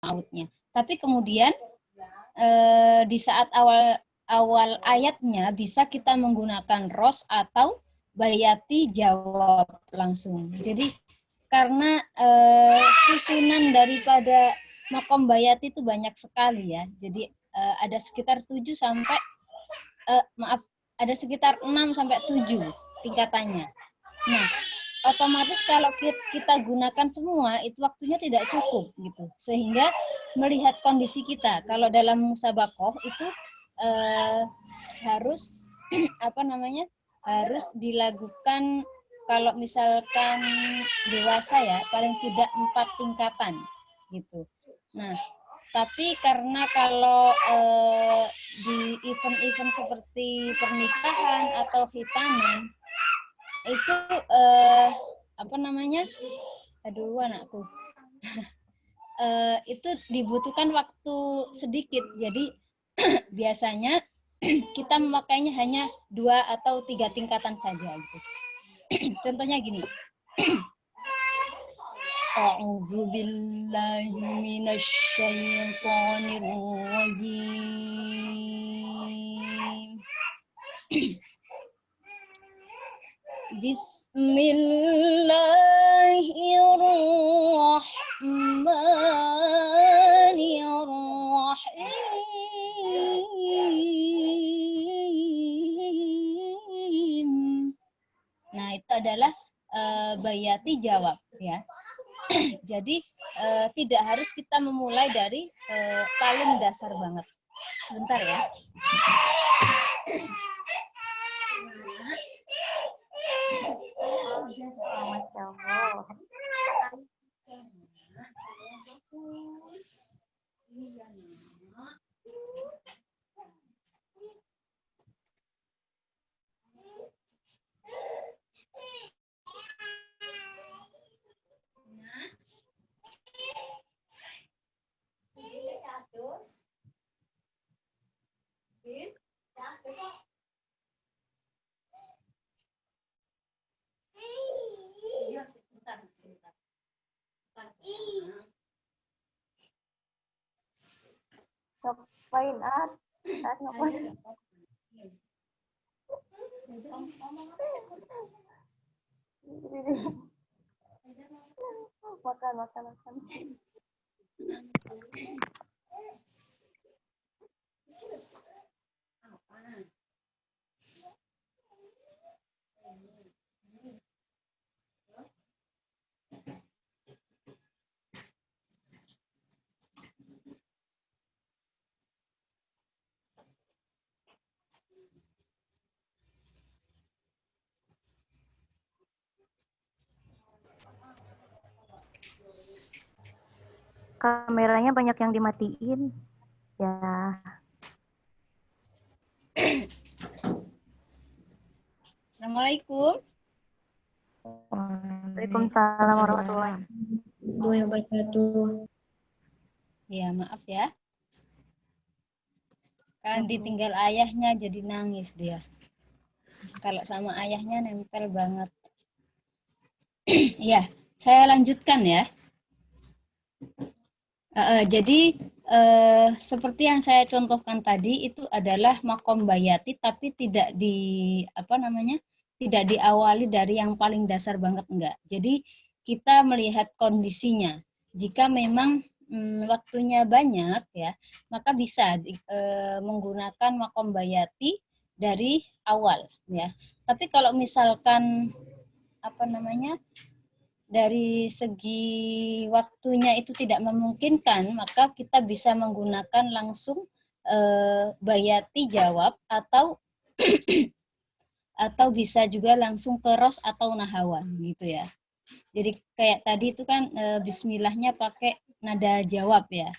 mautnya. Tapi kemudian di saat awal ayatnya bisa kita menggunakan ros atau bayati jawab langsung. Jadi karena susunan daripada makom bayati itu banyak sekali ya. Jadi ada sekitar 7 sampai ada sekitar 6 sampai 7 tingkatannya. Nah, otomatis kalau kita gunakan semua itu waktunya tidak cukup gitu. Sehingga melihat kondisi kita, kalau dalam musabakoh itu harus harus dilakukan kalau misalkan dewasa ya paling tidak 4 tingkatan gitu. Nah, tapi karena kalau di event-event seperti pernikahan atau khitanan itu aduh anakku itu dibutuhkan waktu sedikit. Jadi biasanya kita memakainya hanya 2 atau 3 tingkatan saja gitu. Contohnya gini. A'udzu billahi minasy syaithanir rajim. Bismillahirrahmanirrahim. Nah, itu adalah bayati jawab ya. Jadi tidak harus kita memulai dari paling dasar banget. Sebentar ya. Masya Allah. Ngapain ngapain? Makan. Kameranya banyak yang dimatiin. Ya. Assalamualaikum. Waalaikumsalam warahmatullahi wabarakatuh. Ya, maaf ya. Kan ditinggal ayahnya jadi nangis dia. Kalau sama ayahnya nempel banget. Ya, saya lanjutkan ya. Jadi seperti yang saya contohkan tadi itu adalah makom bayati tapi tidak tidak diawali dari yang paling dasar banget enggak. Jadi kita melihat kondisinya. Jika memang waktunya banyak ya, maka bisa menggunakan makom bayati dari awal ya. Tapi kalau misalkan dari segi waktunya itu tidak memungkinkan, maka kita bisa menggunakan langsung bayati jawab atau atau bisa juga langsung ke ros atau nahawan gitu ya. Jadi kayak tadi itu kan bismillahnya pakai nada jawab ya.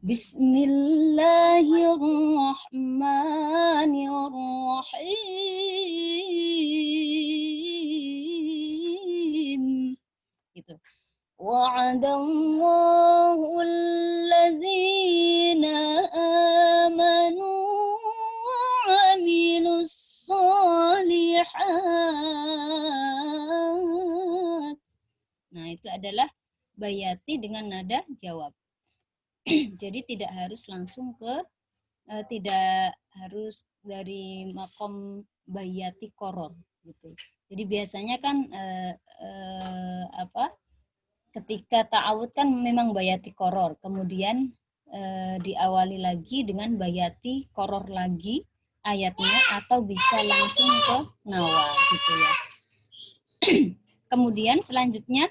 Bismillahirrahmanirrahim. Gitu. Wa'adallahu alladzina amanu wa'amilus sholihat. Nah, itu adalah bayati dengan nada jawab. Jadi tidak harus langsung tidak harus dari makom bayati koror gitu. Jadi biasanya kan ketika ta'awud kan memang bayati koror, kemudian diawali lagi dengan bayati koror lagi ayatnya, atau bisa langsung ke nawa gitu ya. Kemudian selanjutnya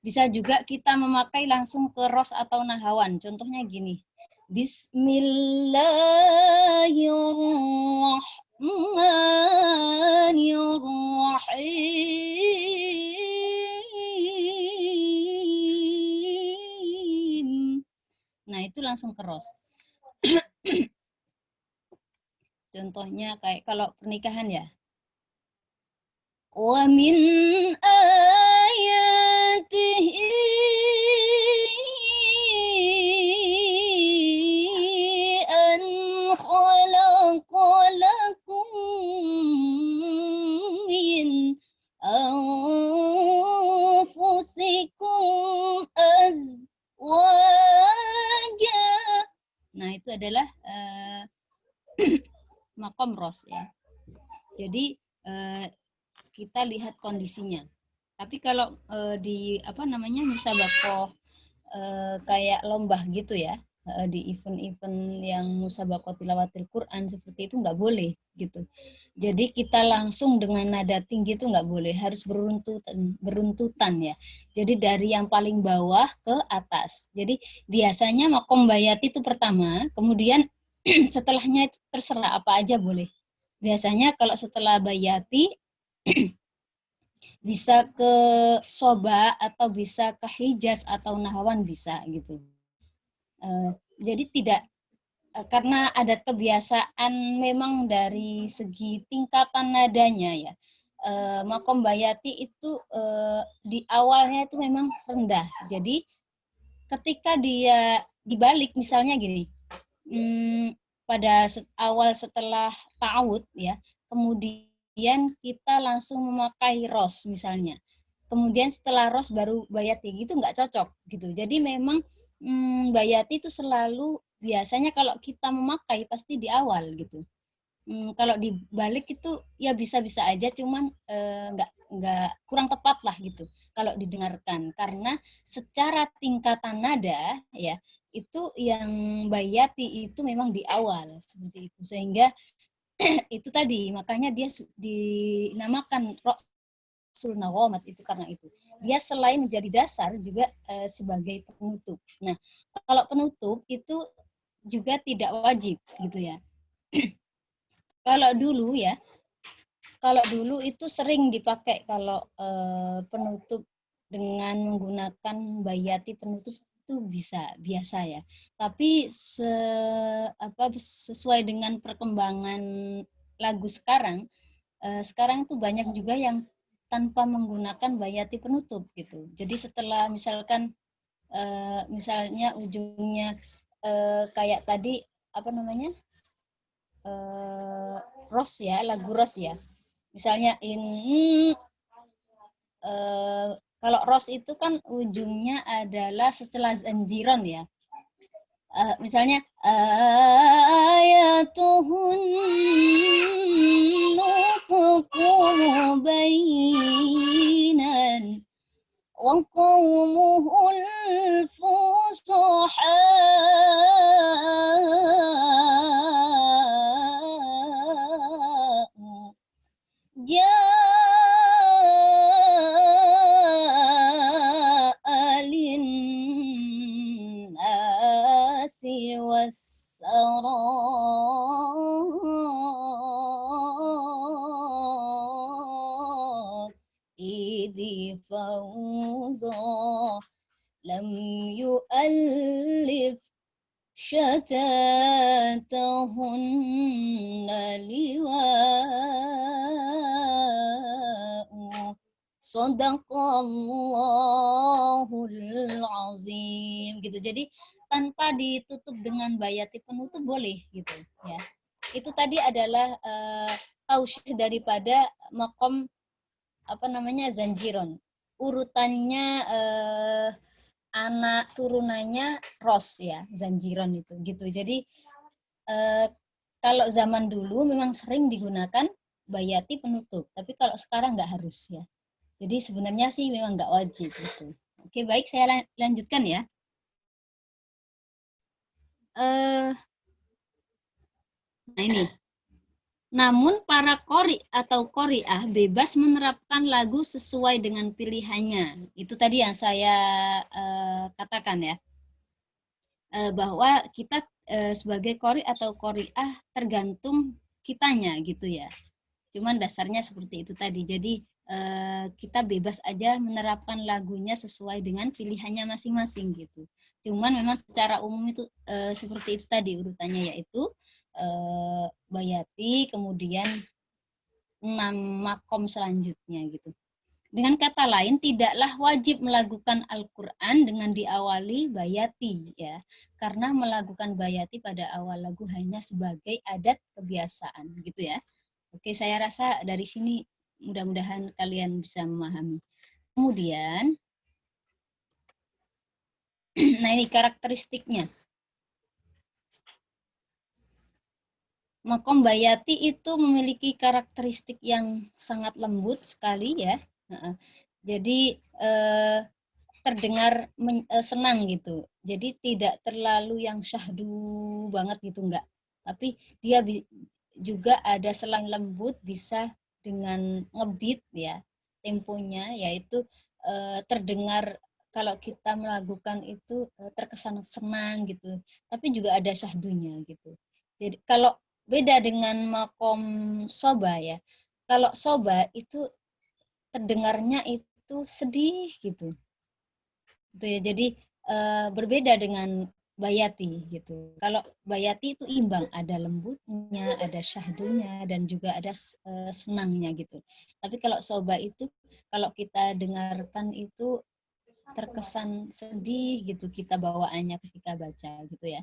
bisa juga kita memakai langsung ke ros atau nahawan. Contohnya gini. Bismillahirrahmanirrahim. Nah, itu langsung ke ros. Contohnya kayak kalau pernikahan ya. Wa min ayatihi an khalaqalakum min anfusikum azwaja. Nah, itu adalah makom ros ya. Jadi kita lihat kondisinya. Tapi kalau di musabaqah kayak lomba gitu ya, di event-event yang musabaqah tilawatil Quran seperti itu nggak boleh gitu. Jadi kita langsung dengan nada tinggi itu nggak boleh, harus beruntutan ya. Jadi dari yang paling bawah ke atas. Jadi biasanya makom bayat itu pertama, kemudian setelahnya itu terserah apa aja boleh. Biasanya kalau setelah bayati bisa ke soba atau bisa ke hijaz atau nahawan bisa gitu. Jadi tidak karena ada kebiasaan memang dari segi tingkatan nadanya ya. Makom bayati itu di awalnya itu memang rendah. Jadi ketika dia dibalik misalnya gini, pada awal setelah ta'awud ya, kemudian kita langsung memakai ros misalnya. Kemudian setelah ros baru bayati gitu nggak cocok gitu. Jadi memang bayati itu selalu biasanya kalau kita memakai pasti di awal gitu. Kalau dibalik itu ya bisa-bisa aja, cuman nggak kurang tepat lah gitu kalau didengarkan, karena secara tingkatan nada ya itu yang bayati itu memang di awal seperti itu, sehingga itu tadi makanya dia dinamakan Rasul Nawamat itu karena itu dia selain menjadi dasar juga sebagai penutup. Nah kalau penutup itu juga tidak wajib gitu ya. Kalau dulu itu sering dipakai kalau penutup dengan menggunakan bayati penutup itu biasa ya. Tapi sesuai dengan perkembangan lagu sekarang itu banyak juga yang tanpa menggunakan bayati penutup gitu. Jadi setelah misalnya ujungnya kayak tadi ros ya, lagu ros ya. Misalnya kalau ros itu kan ujungnya adalah setelah zanjiran ya. Misalnya ayatuhun nutqu bainan wa qawmuhul fusaha ja'a linnasi wassarar idhi fawda lam yu'allif syatatahunna liwa'u sadaqallahul azim gitu. Jadi tanpa ditutup dengan bayati penutup boleh gitu ya. Itu tadi adalah tausyih daripada makom zanjiron. Urutannya anak turunannya Ros ya, Zanjiron itu gitu. Jadi kalau zaman dulu memang sering digunakan bayati penutup, tapi kalau sekarang nggak harus ya. Jadi sebenarnya sih memang nggak wajib gitu. Oke, baik, saya lanjutkan ya. Nah ini. Namun para qori atau qori'ah bebas menerapkan lagu sesuai dengan pilihannya. Itu tadi yang saya katakan ya. Bahwa kita sebagai qori atau qori'ah tergantung kitanya gitu ya. Cuman dasarnya seperti itu tadi. Jadi kita bebas aja menerapkan lagunya sesuai dengan pilihannya masing-masing gitu. Cuman memang secara umum itu seperti itu tadi urutannya, yaitu bayati, kemudian 6 makom selanjutnya gitu. Dengan kata lain, tidaklah wajib melakukan Al-Quran dengan diawali bayati ya, karena melakukan bayati pada awal lagu hanya sebagai adat kebiasaan gitu ya. Oke, saya rasa dari sini mudah-mudahan kalian bisa memahami. Kemudian, nah ini karakteristiknya. Makom bayati itu memiliki karakteristik yang sangat lembut sekali ya. Jadi terdengar senang gitu. Jadi tidak terlalu yang syahdu banget gitu, enggak. Tapi dia juga ada selang lembut, bisa dengan ngebeat ya temponya, yaitu terdengar kalau kita melakukan itu terkesan senang gitu. Tapi juga ada syahdunya gitu. Jadi kalau beda dengan makom soba ya. Kalau soba itu terdengarnya itu sedih gitu. Ya. Jadi berbeda dengan bayati gitu. Kalau bayati itu imbang, ada lembutnya, ada syahdunya, dan juga ada senangnya gitu. Tapi kalau soba itu kalau kita dengarkan itu terkesan sedih gitu kita bawaannya ketika baca gitu ya.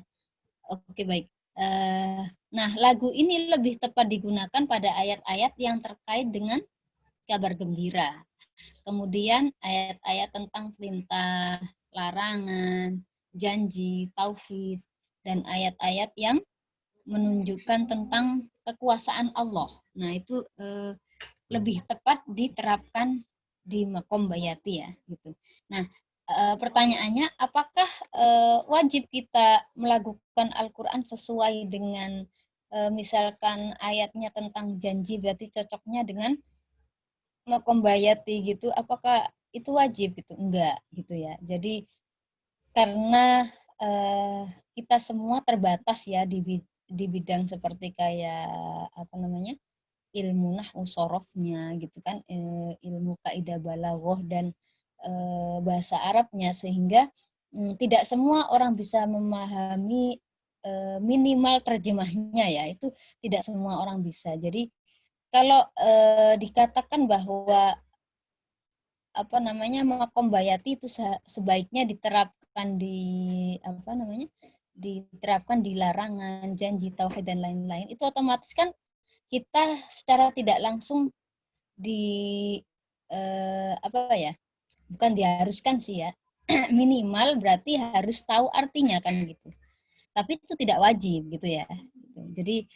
Oke, baik. Nah, lagu ini lebih tepat digunakan pada ayat-ayat yang terkait dengan kabar gembira. Kemudian ayat-ayat tentang perintah, larangan, janji, tauhid, dan ayat-ayat yang menunjukkan tentang kekuasaan Allah. Nah, itu lebih tepat diterapkan di makom bayati ya, gitu. Nah, pertanyaannya, apakah wajib kita melakukan Al-Quran sesuai dengan misalkan ayatnya tentang janji, berarti cocoknya dengan makom bayati gitu, apakah itu wajib? Itu enggak gitu ya. Jadi karena kita semua terbatas ya di bidang seperti kayak apa namanya, ilmu nahwu sorofnya gitu kan, ilmu kaidah balaghah dan bahasa Arabnya, sehingga tidak semua orang bisa memahami minimal terjemahnya ya, itu tidak semua orang bisa. Jadi kalau dikatakan bahwa apa namanya makom bayati itu sebaiknya diterapkan di apa namanya, diterapkan di larangan, janji, tauhid dan lain-lain, itu otomatis kan kita secara tidak langsung di apa ya, bukan diharuskan sih ya, minimal berarti harus tahu artinya kan gitu. Tapi itu tidak wajib gitu ya. Jadi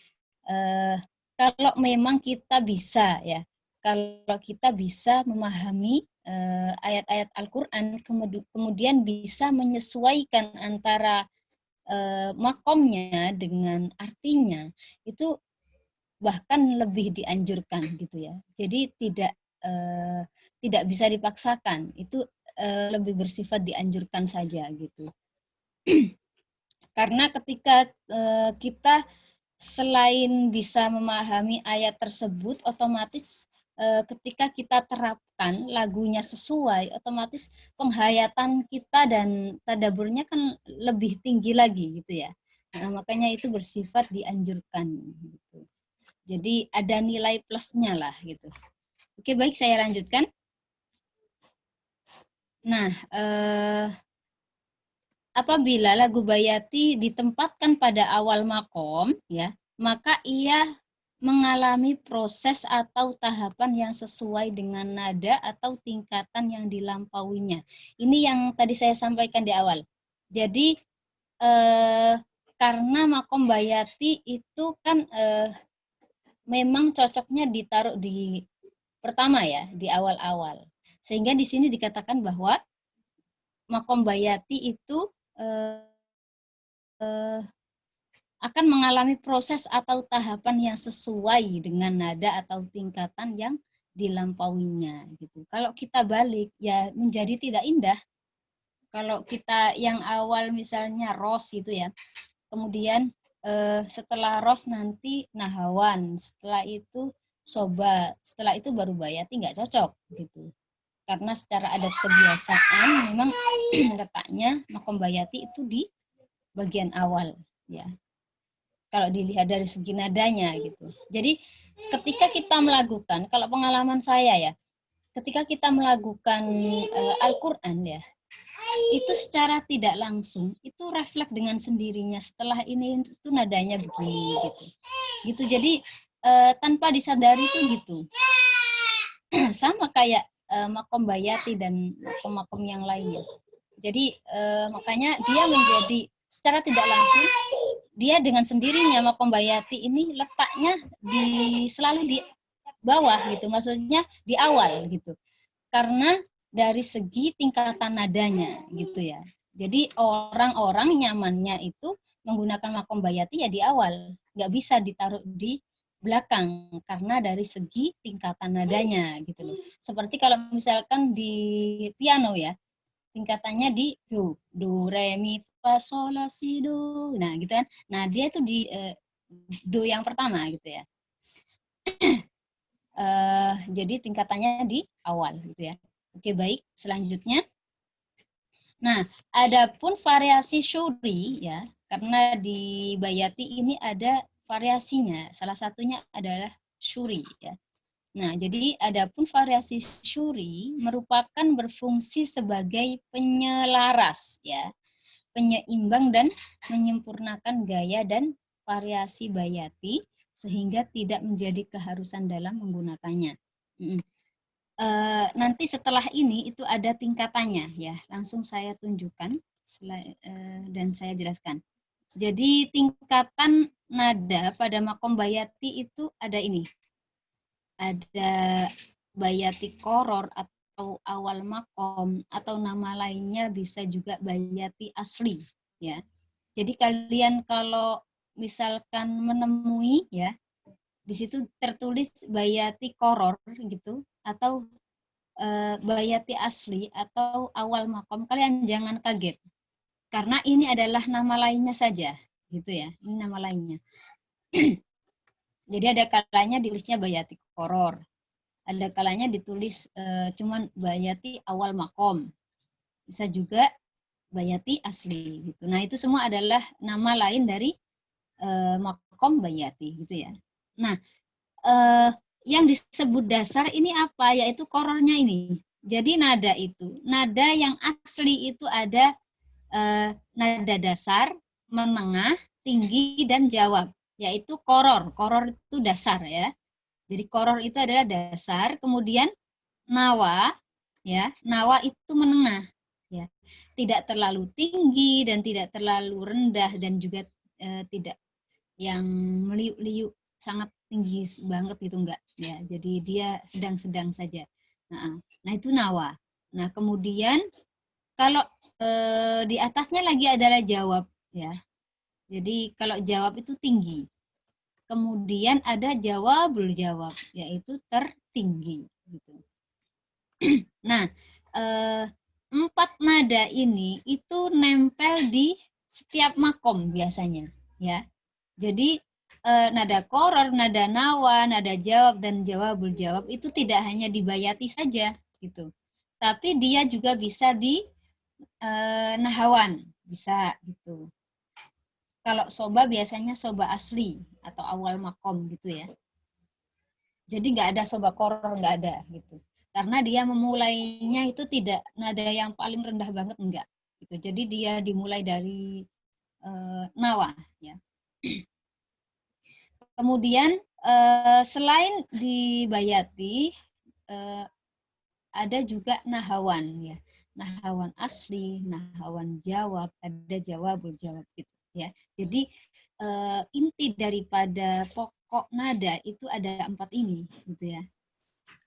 kalau memang kita bisa ya, kalau kita bisa memahami ayat-ayat Al-Quran, kemudian bisa menyesuaikan antara makomnya dengan artinya, itu bahkan lebih dianjurkan gitu ya. Jadi tidak bisa dipaksakan, itu lebih bersifat dianjurkan saja gitu. Karena ketika kita selain bisa memahami ayat tersebut, otomatis ketika kita terapkan lagunya sesuai, otomatis penghayatan kita dan tadaburnya kan lebih tinggi lagi gitu ya. Nah, makanya itu bersifat dianjurkan gitu. Jadi ada nilai plusnya lah gitu. Oke, baik, saya lanjutkan. Nah, apabila lagu bayati ditempatkan pada awal makom ya, maka ia mengalami proses atau tahapan yang sesuai dengan nada atau tingkatan yang dilampauinya. Ini yang tadi saya sampaikan di awal. Jadi karena makom bayati itu kan memang cocoknya ditaruh di pertama ya, di awal-awal. Sehingga di sini dikatakan bahwa makom bayati itu akan mengalami proses atau tahapan yang sesuai dengan nada atau tingkatan yang dilampauinya gitu. Kalau kita balik ya menjadi tidak indah. Kalau kita yang awal misalnya ros itu ya, kemudian setelah ros nanti nahawan, setelah itu soba, setelah itu baru bayati, nggak cocok gitu. Karena secara adat kebiasaan memang letaknya makom bayati itu di bagian awal ya. Kalau dilihat dari segi nadanya gitu. Jadi ketika kita melakukan, kalau pengalaman saya ya, ketika kita melakukan Al-Quran ya, itu secara tidak langsung, itu refleks dengan sendirinya. Setelah ini itu nadanya begini gitu. Gitu. Jadi tanpa disadari itu gitu. Sama kayak makom bayati dan makom-makom yang lainnya. Jadi makanya dia menjadi secara tidak langsung dia dengan sendirinya makom bayati ini letaknya selalu di bawah gitu, maksudnya di awal gitu. Karena dari segi tingkatan nadanya gitu ya. Jadi orang-orang nyamannya itu menggunakan makom bayati ya di awal, nggak bisa ditaruh di belakang karena dari segi tingkatan nadanya gitu loh. Seperti kalau misalkan di piano ya, tingkatannya di do, re, mi, fa, sol, la, si, do. Nah, gitu kan. Nah, dia itu di do yang pertama gitu ya. Jadi tingkatannya di awal gitu ya. Oke, baik. Selanjutnya. Nah, adapun variasi syuri ya, karena di bayati ini ada variasinya. Salah satunya adalah syuri ya. Nah, jadi adapun variasi syuri merupakan berfungsi sebagai penyelaras ya, penyeimbang dan menyempurnakan gaya dan variasi bayati sehingga tidak menjadi keharusan dalam menggunakannya. Nanti setelah ini itu ada tingkatannya ya, langsung saya tunjukkan dan saya jelaskan. Jadi tingkatan nada pada makom bayati itu ada ini. Ada bayati koror atau awal makom atau nama lainnya bisa juga bayati asli ya. Jadi kalian kalau misalkan menemui ya di situ tertulis bayati koror gitu atau bayati asli atau awal makom, kalian jangan kaget karena ini adalah nama lainnya saja gitu ya. Ini nama lainnya. Jadi ada kalanya ditulisnya bayati koror, ada kalanya ditulis cuman bayati awal makom, bisa juga bayati asli gitu. Nah itu semua adalah nama lain dari makom bayati gitu ya. Nah yang disebut dasar ini apa? Yaitu korornya ini. Jadi nada itu, nada yang asli itu ada nada dasar, menengah, tinggi dan jawab. Yaitu koror. Koror itu dasar ya. Jadi koror itu adalah dasar, kemudian nawa ya, nawa itu menengah ya. Tidak terlalu tinggi dan tidak terlalu rendah dan juga tidak yang meliuk-liuk sangat tinggi banget gitu enggak ya. Jadi dia sedang-sedang saja. Nah, itu nawa. Nah, kemudian kalau di atasnya lagi adalah jawab ya. Jadi kalau jawab itu tinggi. Kemudian ada jawabul jawab, yaitu tertinggi. Gitu. Nah, 4 nada ini itu nempel di setiap makom biasanya, ya. Jadi nada koror, nada nawa, nada jawab dan jawabul jawab itu tidak hanya dibayati saja, gitu. Tapi dia juga bisa di nahawan, bisa gitu. Kalau soba biasanya soba asli atau awal makom gitu ya. Jadi nggak ada soba koror, nggak ada gitu. Karena dia memulainya itu tidak nada yang paling rendah banget, enggak. Gitu. Jadi dia dimulai dari nawa ya. Kemudian Selain di Bayati, ada juga nahawan ya. Nahawan asli, nahawan jawab, ada jawabul jawab gitu ya. Jadi inti daripada pokok nada itu ada 4 ini gitu ya.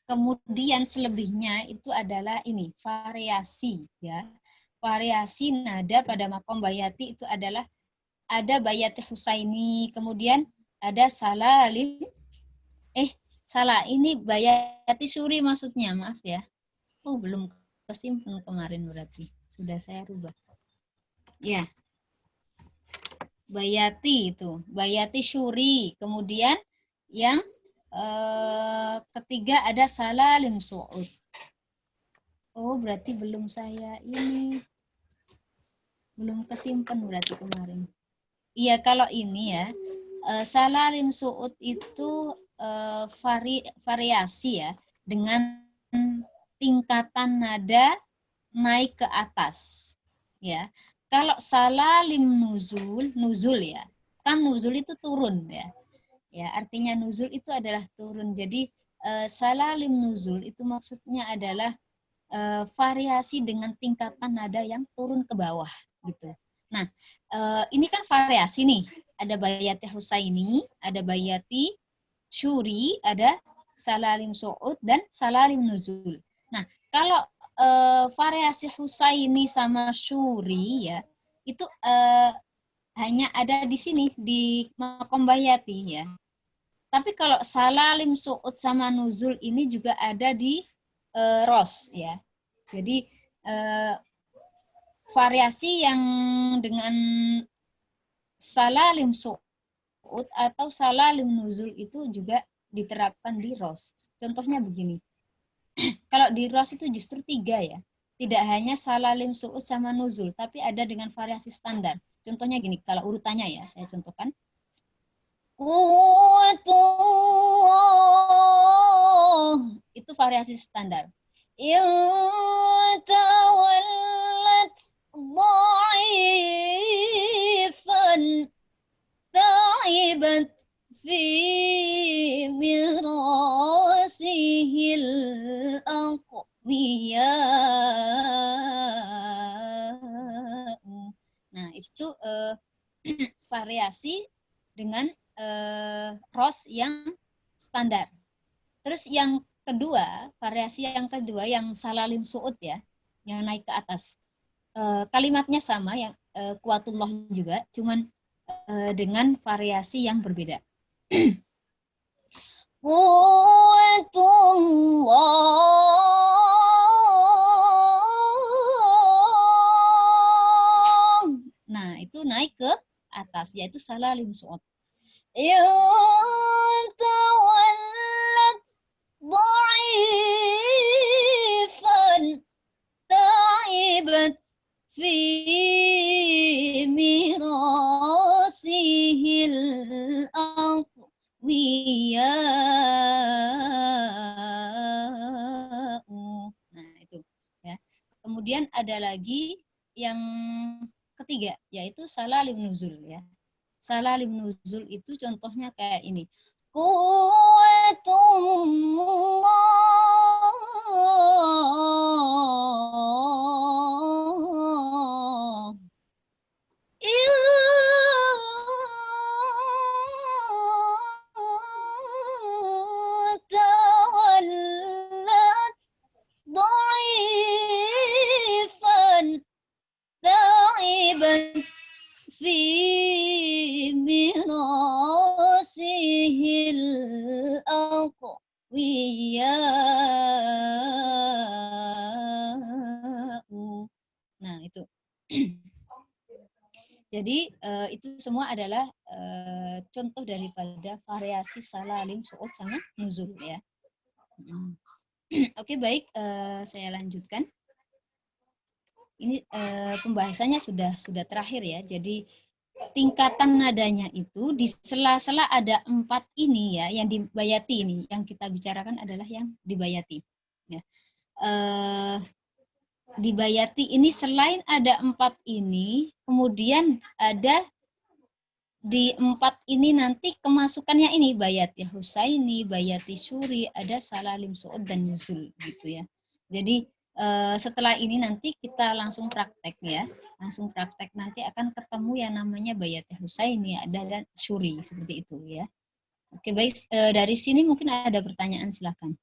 Kemudian selebihnya itu adalah ini variasi ya. Variasi nada pada makom bayati itu adalah ada bayati husaini, kemudian ada salalim, salah, ini bayati suri maksudnya, maaf ya. Oh, belum kesimpan kemarin berarti. Sudah saya rubah. Ya. Bayati itu, bayati syuri. Kemudian yang ketiga ada salalim su'ud. Oh, berarti belum saya ini. Belum kesimpan berarti kemarin. Iya, kalau ini ya, salalim su'ud itu variasi ya, dengan tingkatan nada naik ke atas. Ya, kalau salalim nuzul ya, kan nuzul itu turun ya. Ya, artinya nuzul itu adalah turun. Jadi salalim nuzul itu maksudnya adalah variasi dengan tingkatan nada yang turun ke bawah gitu. Nah, ini kan variasi nih. Ada bayati husaini, ada bayati syuri, ada salalim su'ud dan salalim nuzul. Nah, kalau variasi husaini sama syuri ya, itu hanya ada di sini di makom bayati ya. Tapi kalau salalim su'ud sama nuzul ini juga ada di ros ya. Jadi variasi yang dengan salalim su'ud atau salalim nuzul itu juga diterapkan di ros. Contohnya begini. Kalau di ros itu justru 3 ya. Tidak hanya salalim su'ud sama nuzul, tapi ada dengan variasi standar. Contohnya gini, kalau urutannya ya, saya contohkan. Itu variasi standar. Tawallat dha'ifan ta'ibat fi mirasihil aqwiya. Nah, itu variasi dengan ros yang standar. Terus yang kedua, variasi yang kedua yang salalim su'ud ya, yang naik ke atas. Kalimatnya sama, yang kuatullah juga, cuman dengan variasi yang berbeda. Nah, itu naik ke atas, yaitu salalim su'ud. ضعيفا تعبت في مراسه الأقوياء. Nah, itu ya. Kemudian ada lagi yang ketiga, yaitu salalim nuzul ya. Salalim nuzul itu contohnya kayak ini. Kuatullah tawallat dha'ifan ta'ibat fi mirasihil aqwiya. Nah, itu. Jadi itu semua adalah contoh daripada variasi salalim su'ud sama nuzul ya. Oke, baik, saya lanjutkan. Ini pembahasannya sudah terakhir ya. Jadi tingkatan nadanya itu di sela-sela ada 4 ini ya, yang dibayati ini, yang kita bicarakan adalah yang dibayati. Ya. Dibayati ini selain ada 4 ini, kemudian ada di 4 ini nanti kemasukannya ini Bayati Husaini, Bayati Suri, ada Salalim Su'ud dan Nuzul gitu ya. Jadi setelah ini nanti kita langsung praktek ya. Langsung praktek nanti akan ketemu yang namanya Bayati Husaini, ada dan Suri seperti itu ya. Oke, baik, dari sini mungkin ada pertanyaan, silakan.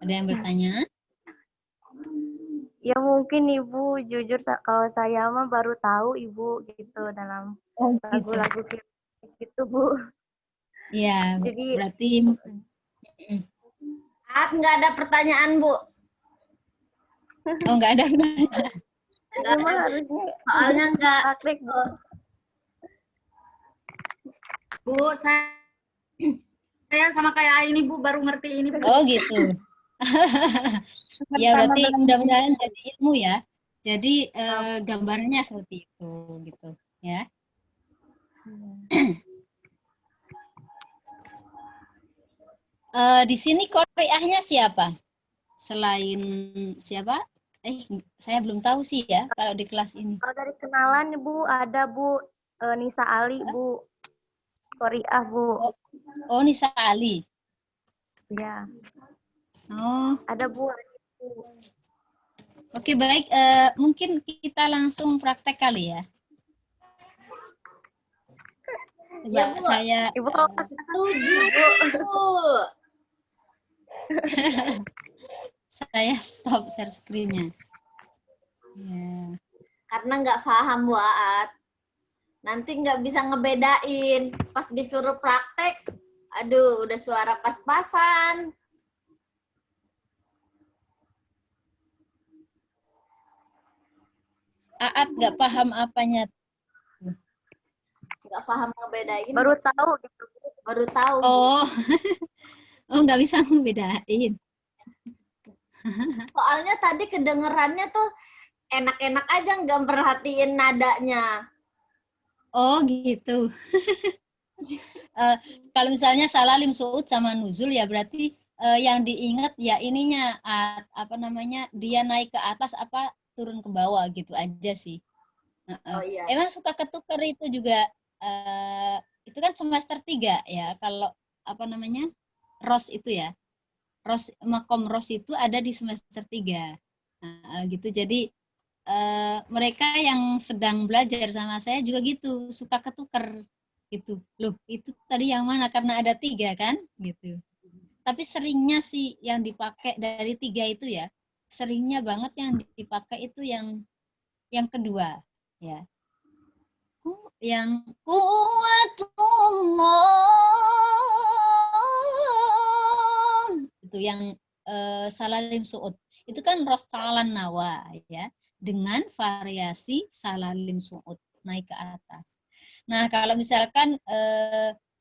Ada yang bertanya? Ya mungkin Ibu, jujur kalau saya mah baru tahu Ibu gitu dalam lagu-lagu gitu Bu. Iya, Jadi berarti Nggak ada pertanyaan, Bu. oh nggak ada. ini mah harusnya Soalnya nggak. praktek Bu. Bu, saya sama kayak ini, Bu, baru ngerti ini. Bu. Oh gitu. Ya berarti mudah-mudahan jadi ilmu ya. Jadi gambarnya seperti itu gitu ya. Di sini qari'ahnya siapa? Selain siapa? Saya belum tahu sih ya kalau di kelas ini. Kalau dari kenalan Bu, ada Bu Nisa Ali Bu. Qari'ah Bu. Oh, Nisa Ali. Ya. Oh. Ada Bu. Oke, baik. Mungkin kita langsung praktek kali ya. Coba Ya, Bu. saya Ibu kalau setuju, Bu. Saya stop share screen-nya. Ya. Karena nggak paham, Bu Aat. Nanti nggak bisa ngebedain. Pas disuruh praktek, aduh, udah suara pas-pasan. Aat nggak paham apanya. Nggak paham ngebedain. baru tahu gitu. Baru tahu. Oh. Oh, nggak bisa ngebedain. Soalnya tadi kedengerannya tuh enak-enak aja, nggak perhatiin nadanya. Oh gitu. Kalau misalnya Salalim Su'ud sama Nuzul ya berarti yang diingat ya ininya apa namanya, dia naik ke atas apa turun ke bawah gitu aja sih. Oh iya. Emang suka ketukar itu juga itu kan semester 3 ya kalau apa namanya ROS itu ya. Makom ROS itu ada di semester 3. Gitu. Jadi mereka yang sedang belajar sama saya juga gitu, suka ketuker gitu. Loh, itu tadi yang mana? Karena ada 3 kan, gitu. Tapi seringnya sih yang dipakai dari 3 itu ya, seringnya banget yang dipakai itu yang kedua, ya. Yang kuatullah itu yang Salalim Su'ud. Itu kan rostalan nawa ya, dengan variasi Salalim Su'ud naik ke atas. Nah, kalau misalkan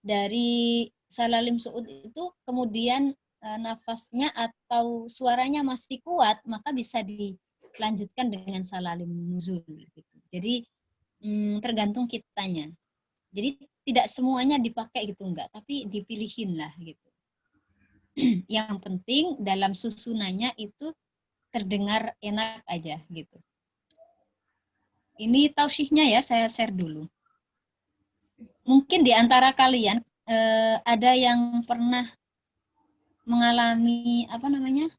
dari Salalim Su'ud itu kemudian nafasnya atau suaranya masih kuat, maka bisa dilanjutkan dengan Salalim Nuzul gitu. Jadi tergantung kitanya. Jadi tidak semuanya dipakai gitu enggak, tapi dipilihin lah gitu. Yang penting dalam susunannya itu terdengar enak aja gitu. Ini tausiahnya ya, saya share dulu. Mungkin di antara kalian ada yang pernah mengalami apa namanya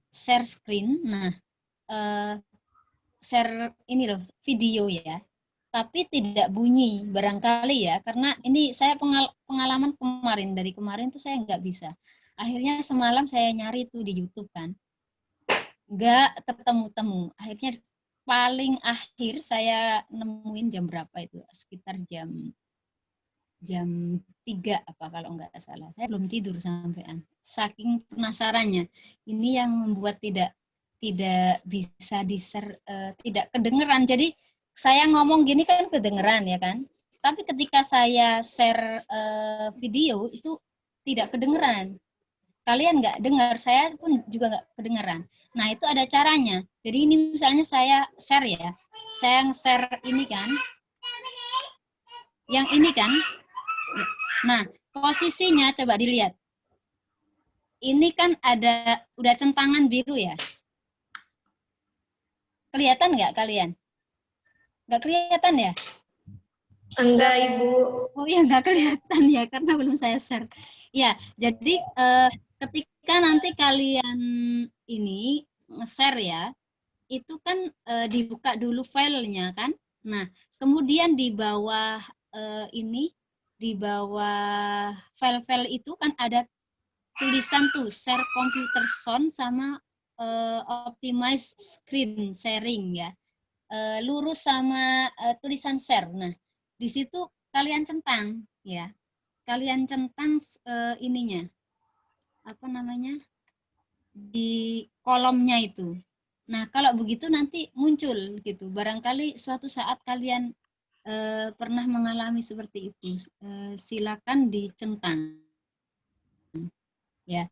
share screen. Nah, share ini loh video ya, tapi tidak bunyi barangkali ya, karena ini saya pengalaman dari kemarin tuh saya nggak bisa. Akhirnya semalam saya nyari tuh di YouTube kan, nggak ketemu-temu. Akhirnya paling akhir saya nemuin jam berapa itu, sekitar jam 3 apa kalau nggak salah. Saya belum tidur sampean. Saking penasarannya. Ini yang membuat tidak bisa tidak kedengeran. Jadi saya ngomong gini kan kedengeran ya kan. Tapi ketika saya share video itu tidak kedengeran. Kalian nggak dengar, saya pun juga nggak kedengeran. Nah itu ada caranya. Jadi ini misalnya saya share ya. Saya share ini kan. Yang ini kan. Nah, posisinya coba dilihat. Ini kan udah centangan biru ya. Kelihatan nggak kalian? Nggak kelihatan ya? Enggak, Ibu. Oh ya, nggak kelihatan ya, karena belum saya share. Ya, jadi ketika nanti kalian ini nge-share ya, itu kan dibuka dulu filenya kan. Nah, kemudian di bawah di bawah file-file itu kan ada tulisan tuh share computer zone sama optimize screen sharing ya. Lurus sama tulisan share. Nah, di situ kalian centang ya. Kalian centang ininya. Apa namanya? Di kolomnya itu. Nah, kalau begitu nanti muncul gitu. Barangkali suatu saat kalian pernah mengalami seperti itu. Silakan dicentang. Ya.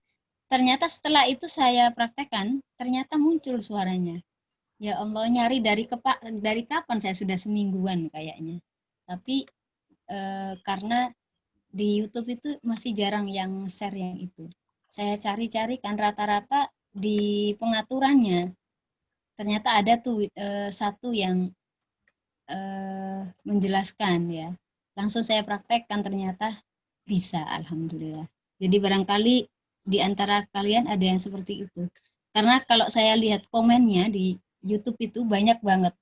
Ternyata setelah itu saya praktekkan, ternyata muncul suaranya. Ya Allah, nyari dari kapan saya sudah semingguan kayaknya. Tapi karena di YouTube itu masih jarang yang share yang itu. Saya cari-cari kan rata-rata di pengaturannya. Ternyata ada tuh satu yang menjelaskan ya. Langsung saya praktekkan, ternyata bisa, alhamdulillah. Jadi barangkali di antara kalian ada yang seperti itu. Karena kalau saya lihat komennya di YouTube itu banyak banget.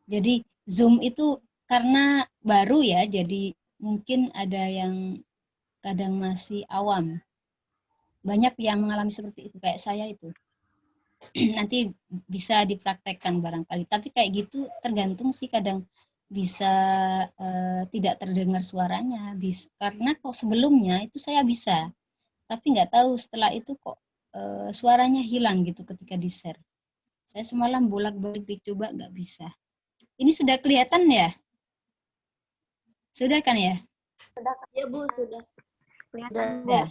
Jadi Zoom itu karena baru ya, jadi mungkin ada yang kadang masih awam. Banyak yang mengalami seperti itu, kayak saya itu. Nanti bisa dipraktekkan barangkali. Tapi kayak gitu tergantung sih, kadang bisa tidak terdengar suaranya. Karena kok sebelumnya itu saya bisa. Tapi nggak tahu setelah itu kok suaranya hilang gitu ketika di-share. Saya semalam bolak-balik dicoba nggak bisa. Ini sudah kelihatan ya? Sudah kan ya? Sudah. Ya, Bu, sudah. Kelihatan, Bu. Sudah.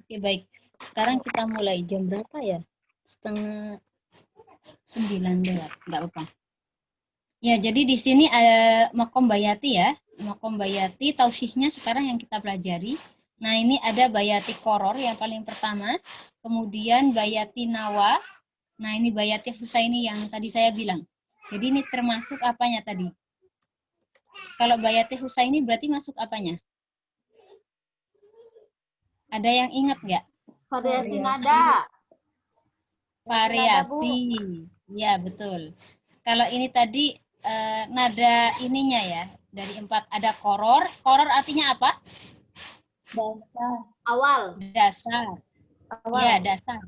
Oke, baik. Sekarang kita mulai. Jam berapa ya? 8:30 lewat. Nggak apa-apa. Ya, jadi di sini ada makom bayati ya. Makom bayati tausihnya sekarang yang kita pelajari. Nah, ini ada bayati koror yang paling pertama. Kemudian bayati nawa. Nah, ini bayati husaini yang tadi saya bilang. Jadi ini termasuk apanya tadi? Kalau bayati husaini berarti masuk apanya? Ada yang ingat nggak? Variasi nada. Variasi. Ya, betul. Kalau ini tadi nada ininya ya, dari 4 ada koror. Koror artinya apa? Dasar. Awal. Dasar. Awal. Ya, dasar.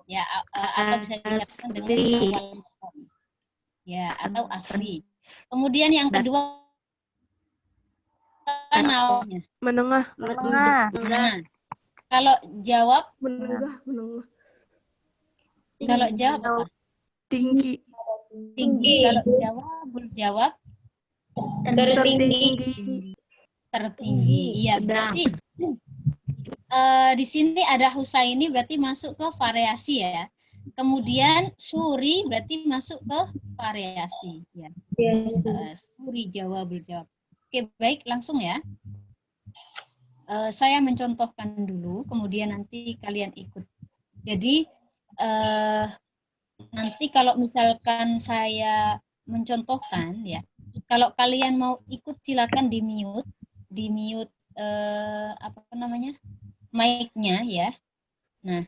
Ya, atau bisa dikatakan dengan awal. Ya, atau asli. Kemudian yang kedua naunnya. Menengah. Menengah. Kalau jawab, Menengah. kalau jawab apa? Tinggi. Tinggi. Kalau jawab Tertinggi. tertinggi. Iya, berarti di sini ada husaini berarti masuk ke variasi ya. Kemudian suri berarti masuk ke variasi ya. Suri jawab. Oke, baik, langsung ya. Saya mencontohkan dulu, kemudian nanti kalian ikut. Jadi nanti kalau misalkan saya mencontohkan ya, kalau kalian mau ikut silakan di mute apa namanya, mic-nya ya. Nah,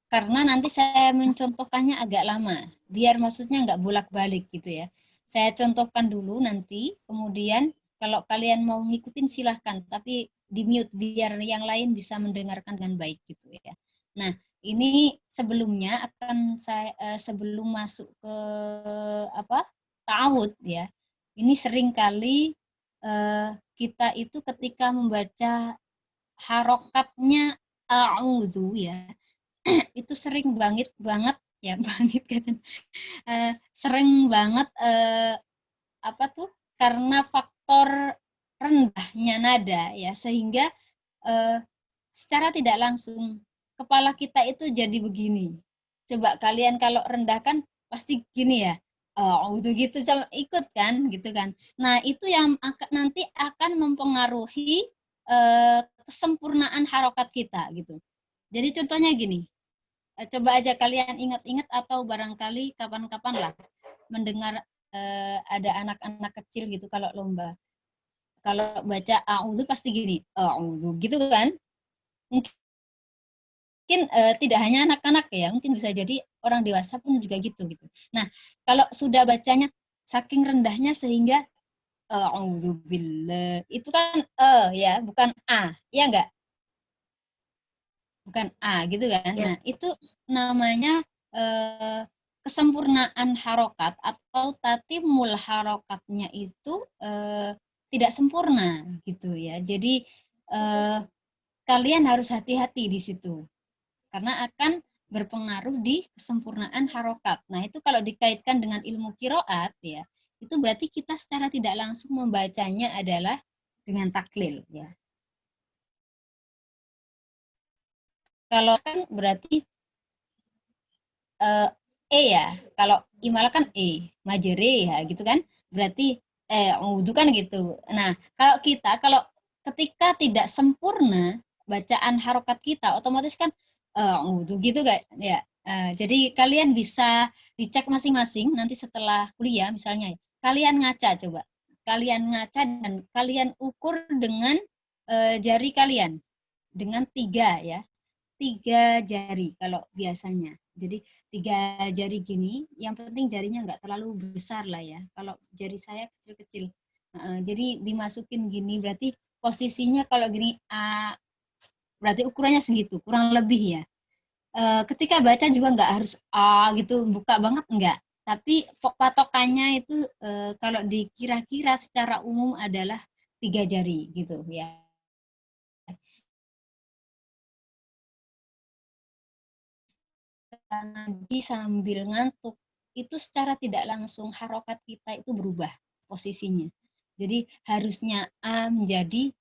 karena nanti saya mencontohkannya agak lama, biar maksudnya nggak bolak-balik gitu ya. Saya contohkan dulu nanti, kemudian kalau kalian mau ngikutin silahkan, tapi di mute biar yang lain bisa mendengarkan dengan baik gitu ya. Nah, ini sebelumnya akan saya sebelum masuk ke ta'awud ya. Ini seringkali kita itu ketika membaca harokatnya a'udzu ya. Itu sering banget ya, sering banget karena faktor rendahnya nada ya, sehingga secara tidak langsung kepala kita itu jadi begini. Coba kalian kalau rendahkan pasti gini ya, gitu sama ikut kan gitu kan. Nah, itu yang nanti akan mempengaruhi kesempurnaan harokat kita gitu. Jadi contohnya gini. Coba aja kalian ingat-ingat atau barangkali kapan-kapan lah mendengar ada anak-anak kecil gitu kalau lomba. Kalau baca a'udzu pasti gini, a'udzu gitu kan. Mungkin tidak hanya anak-anak ya, mungkin bisa jadi orang dewasa pun juga gitu. Nah, kalau sudah bacanya saking rendahnya sehingga a'udzubillah, itu kan ya, bukan a, ya enggak? Bukan a gitu kan. Ya. Nah, itu namanya kesempurnaan harokat atau tatimul harokatnya itu tidak sempurna gitu ya. Jadi kalian harus hati-hati di situ karena akan berpengaruh di kesempurnaan harokat. Nah, itu kalau dikaitkan dengan ilmu kiroat ya, itu berarti kita secara tidak langsung membacanya adalah dengan taklil ya. Kalau kan berarti ya, kalau imal kan majere ya gitu kan, berarti itu kan gitu. Nah, kalau ketika tidak sempurna bacaan harokat kita, otomatis kan gitu kan ya. Jadi kalian bisa dicek masing-masing nanti setelah kuliah misalnya, kalian ngaca coba, kalian ngaca dan kalian ukur dengan jari kalian dengan 3 ya. 3 jari kalau biasanya. Jadi 3 jari gini, yang penting jarinya nggak terlalu besar lah ya. Kalau jari saya kecil-kecil. Jadi dimasukin gini, berarti posisinya kalau gini berarti ukurannya segitu, kurang lebih ya. Ketika baca juga nggak harus gitu, buka banget enggak. Tapi patokannya itu kalau dikira-kira secara umum adalah 3 jari gitu ya. Ngaji sambil ngantuk, itu secara tidak langsung harokat kita itu berubah posisinya. Jadi harusnya A menjadi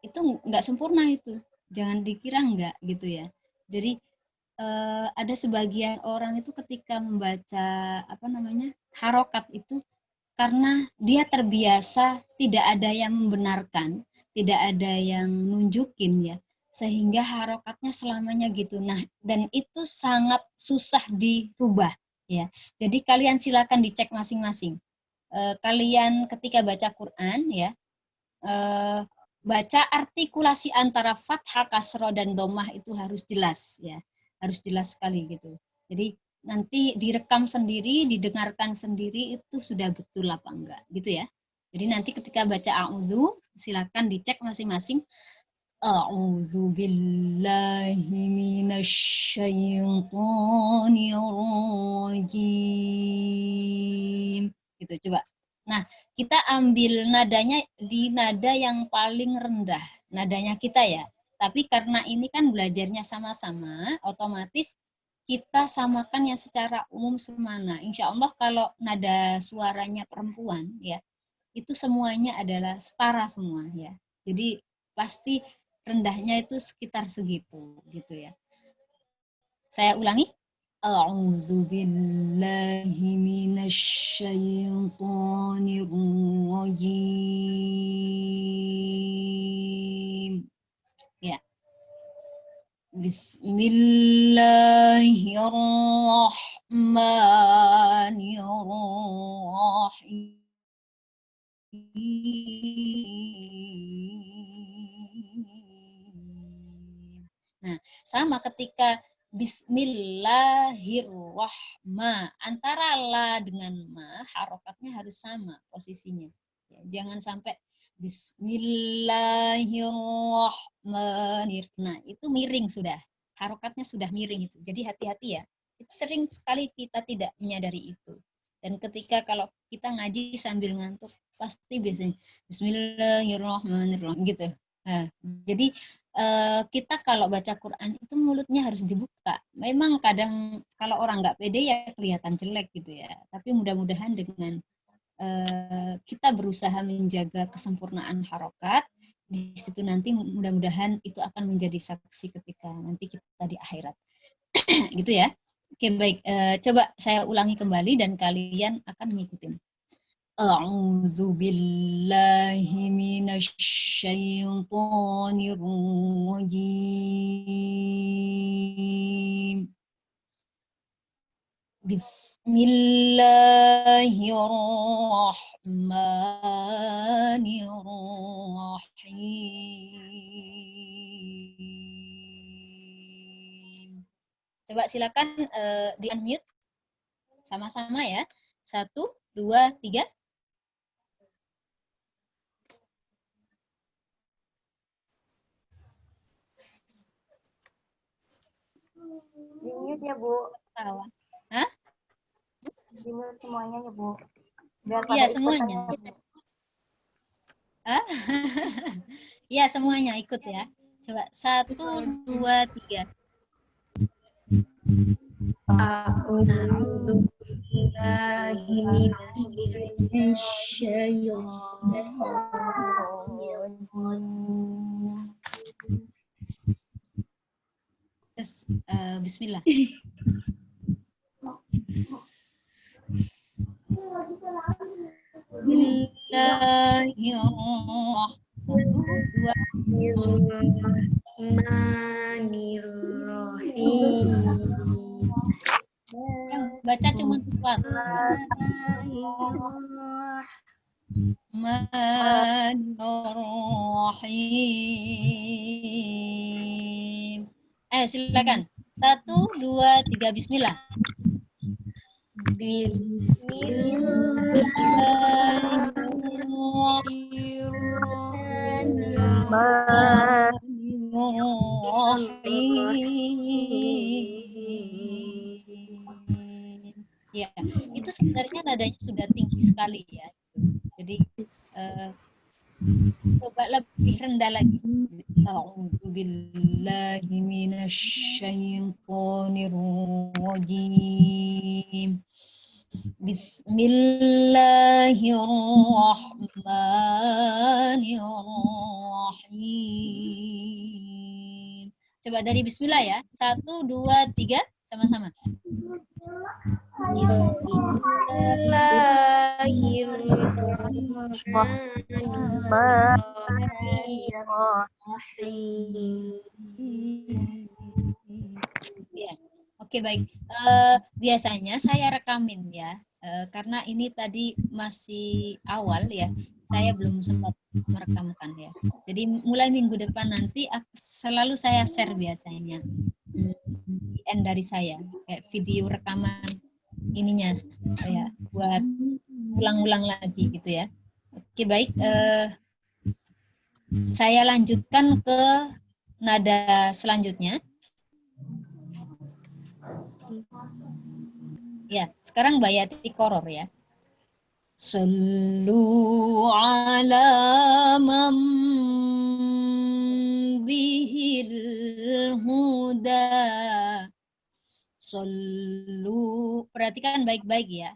itu nggak sempurna itu. Jangan dikira enggak gitu ya. Jadi ada sebagian orang itu ketika membaca harokat itu karena dia terbiasa tidak ada yang membenarkan, tidak ada yang nunjukin ya, sehingga harokatnya selamanya gitu. Nah, dan itu sangat susah dirubah ya. Jadi kalian silakan dicek masing-masing. Kalian ketika baca Quran ya, baca artikulasi antara fathah, kasroh dan domah itu harus jelas ya, harus jelas sekali gitu. Jadi nanti direkam sendiri, didengarkan sendiri itu sudah betul apa enggak gitu ya. Jadi nanti ketika baca a'udzu silakan dicek masing-masing. A'udzu billahi minasyaitonir rajim. Gitu coba. Nah, kita ambil nadanya di nada yang paling rendah, nadanya kita ya. Tapi karena ini kan belajarnya sama-sama, otomatis kita samakan yang secara umum semana. Insya Allah kalau nada suaranya perempuan ya, itu semuanya adalah setara semua ya. Jadi pasti rendahnya itu sekitar segitu gitu ya. Saya ulangi. A'udzu billahi minasyaitonir rajim. Ya. Bismillahirrahmanirrahim. Nah, sama ketika Bismillahirrahmanirrahim, antara la dengan ma harokatnya harus sama posisinya. Ya, jangan sampai Bismillahirrahmanirrahim. Nah, itu miring sudah. Harokatnya sudah miring itu. Jadi hati-hati ya. Itu sering sekali kita tidak menyadari itu. Dan ketika kalau kita ngaji sambil ngantuk, pasti biasanya Bismillahirrahmanirrahim gitu. Nah, jadi kita kalau baca Quran itu mulutnya harus dibuka. Memang kadang kalau orang nggak pede ya kelihatan jelek gitu ya. Tapi mudah-mudahan dengan kita berusaha menjaga kesempurnaan harokat, di situ nanti mudah-mudahan itu akan menjadi saksi ketika nanti kita di akhirat. Gitu ya. Oke, baik. Coba saya ulangi kembali dan kalian akan ngikutin. A'udzu billahi minasy syaithanir rajim. Bismillahirrahmanirrahim. Coba silakan di unmute sama-sama ya. 1, 2, 3. Di mute ya, Bu. Tawa. Hah? Di mute semuanya ya, Bu. Biar Iya, pada semuanya. ikutan ya, Bu. Hah? Iya, semuanya ikut ya. Coba 1, 2, 3. A'udzu billahi minasy syaithanir rajim. Bismillah. Bismillahirrahmanirrahim. Baca cuma sesuatu. Bismillahirrahmanirrahim. Silakan. 1, 2, 3, bismillah. Bismillahirrahmanirrahim. Ya, itu sebenarnya nadanya sudah tinggi sekali ya. Jadi coba lebih rendah lagi. A'udzu billahi minasy syaithanir rajim. Bismillahirrahmanirrahim. Coba dari bismillah ya. 1, 2, 3 sama-sama. Ya. Oke, baik. Biasanya saya rekamin ya. Karena ini tadi masih awal ya, saya belum sempat merekamkan ya. Jadi mulai minggu depan nanti selalu saya share biasanya end dari saya kayak video rekaman ininya ya buat ulang-ulang lagi gitu ya. Oke, baik. Saya lanjutkan ke nada selanjutnya. Ya, sekarang bayati koror ya. Sallu ala man bihil huda. Sallu, perhatikan baik-baik ya.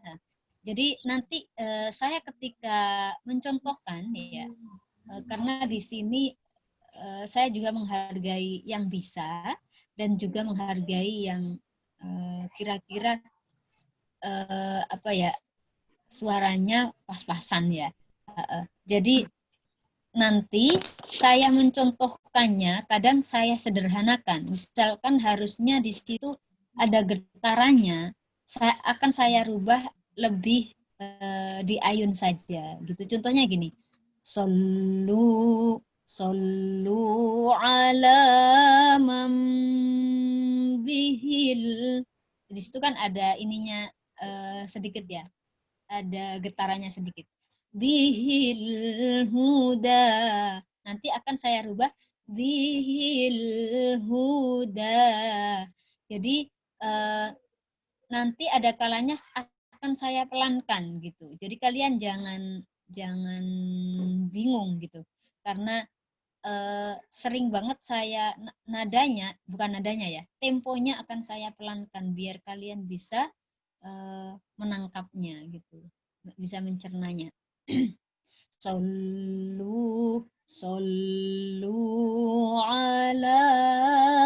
Jadi nanti saya ketika mencontohkan ya, karena di sini saya juga menghargai yang bisa dan juga menghargai yang kira-kira apa ya, suaranya pas-pasan ya. Jadi nanti saya mencontohkannya, kadang saya sederhanakan. Misalkan harusnya di situ ada getarannya, akan saya rubah lebih di ayun saja. Gitu. Contohnya gini, Sallu ala man bihil. Di situ kan ada ininya sedikit ya, ada getarannya sedikit. Bihil huda. Nanti akan saya rubah bihil huda. Jadi nanti ada kalanya akan saya pelankan gitu. Jadi kalian jangan bingung gitu. Karena sering banget saya bukan nadanya ya, temponya akan saya pelankan biar kalian bisa menangkapnya gitu, bisa mencernanya. Sallu ala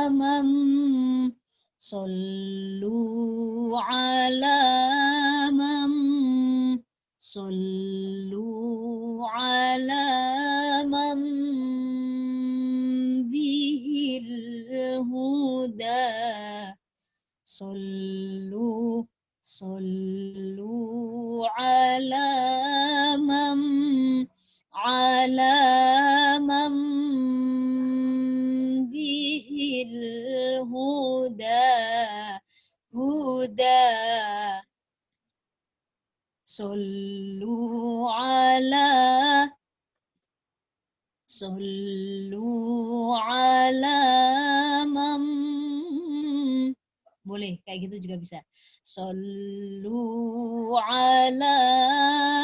man Sallu ala man Sallu ala man bihil huda Sallu ala man bihil huda Sallu ala man boleh kayak gitu juga bisa. Sallu ala